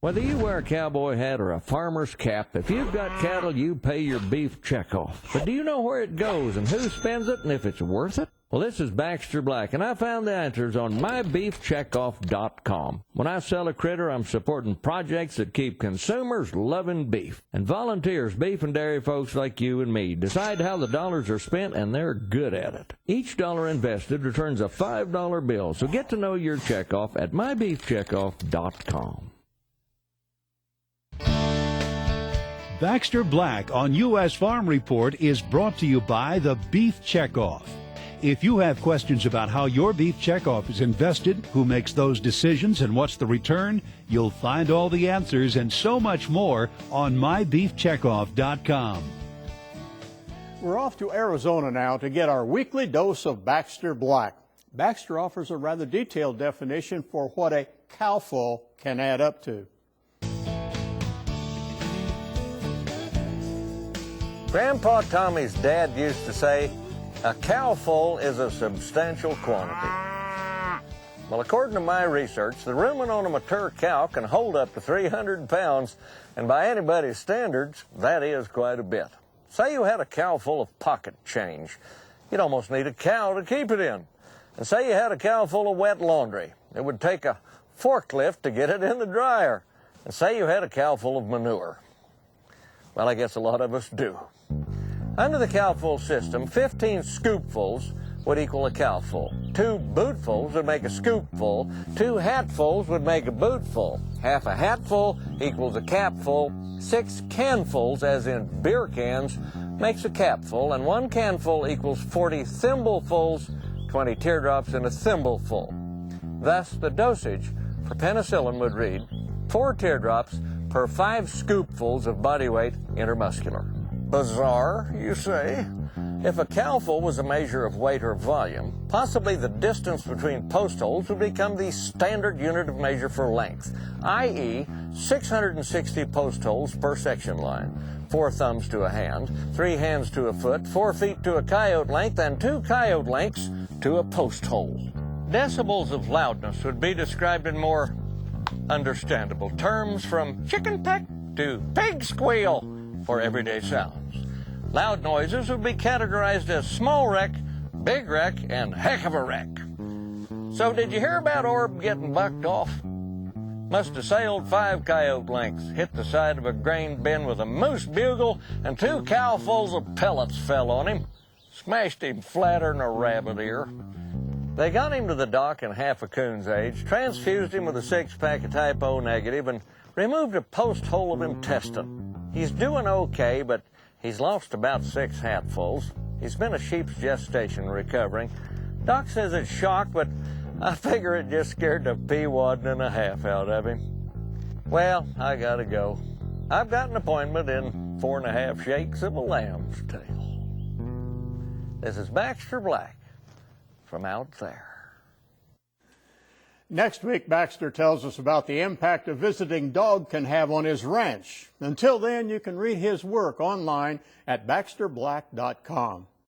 Whether you wear a cowboy hat or a farmer's cap, if you've got cattle, you pay your beef checkoff. But do you know where it goes and who spends it and if it's worth it? Well, this is Baxter Black, and I found the answers on mybeefcheckoff.com. When I sell a critter, I'm supporting projects that keep consumers loving beef. And volunteers, beef and dairy folks like you and me, decide how the dollars are spent, and they're good at it. Each dollar invested returns a $5 bill, so get to know your checkoff at mybeefcheckoff.com. Baxter Black on U.S. Farm Report is brought to you by the Beef Checkoff. If you have questions about how your beef checkoff is invested, who makes those decisions, and what's the return, you'll find all the answers and so much more on mybeefcheckoff.com. We're off to Arizona now to get our weekly dose of Baxter Black. Baxter offers a rather detailed definition for what a cowful can add up to. Grandpa Tommy's dad used to say, a cowful is a substantial quantity. Well, according to my research, the rumen on a mature cow can hold up to 300 pounds, and by anybody's standards, that is quite a bit. Say you had a cow full of pocket change. You'd almost need a cow to keep it in. And say you had a cow full of wet laundry. It would take a forklift to get it in the dryer. And say you had a cow full of manure. Well, I guess a lot of us do. Under the cowful system, 15 scoopfuls would equal a cowful. 2 bootfuls would make a scoopful. 2 hatfuls would make a bootful. Half a hatful equals a capful. 6 canfuls, as in beer cans, makes a capful. And 1 canful equals 40 thimblefuls, 20 teardrops in a thimbleful. Thus, the dosage for penicillin would read 4 teardrops per 5 scoopfuls of body weight intermuscular. Bizarre, you say? If a cowful was a measure of weight or volume, possibly the distance between post holes would become the standard unit of measure for length, i.e. 660 post holes per section line, 4 thumbs to a hand, 3 hands to a foot, 4 feet to a coyote length, and 2 coyote lengths to a post hole. Decibels of loudness would be described in more understandable terms, from chicken peck to pig squeal for everyday sounds. Loud noises would be categorized as small wreck, big wreck, and heck of a wreck. So did you hear about Orb getting bucked off? Must have sailed 5 coyote lengths, hit the side of a grain bin with a moose bugle, and 2 cowfuls of pellets fell on him. Smashed him flatter than a rabbit ear. They got him to the dock in half a coon's age, transfused him with a 6-pack of type O negative, and removed a post hole of intestine. He's doing okay, but he's lost about 6 hatfuls. He's been a sheep's gestation recovering. Doc says it's shock, but I figure it just scared the peawad and a half out of him. Well, I gotta go. I've got an appointment in 4.5 shakes of a lamb's tail. This is Baxter Black from out there. Next week, Baxter tells us about the impact a visiting dog can have on his ranch. Until then, you can read his work online at baxterblack.com.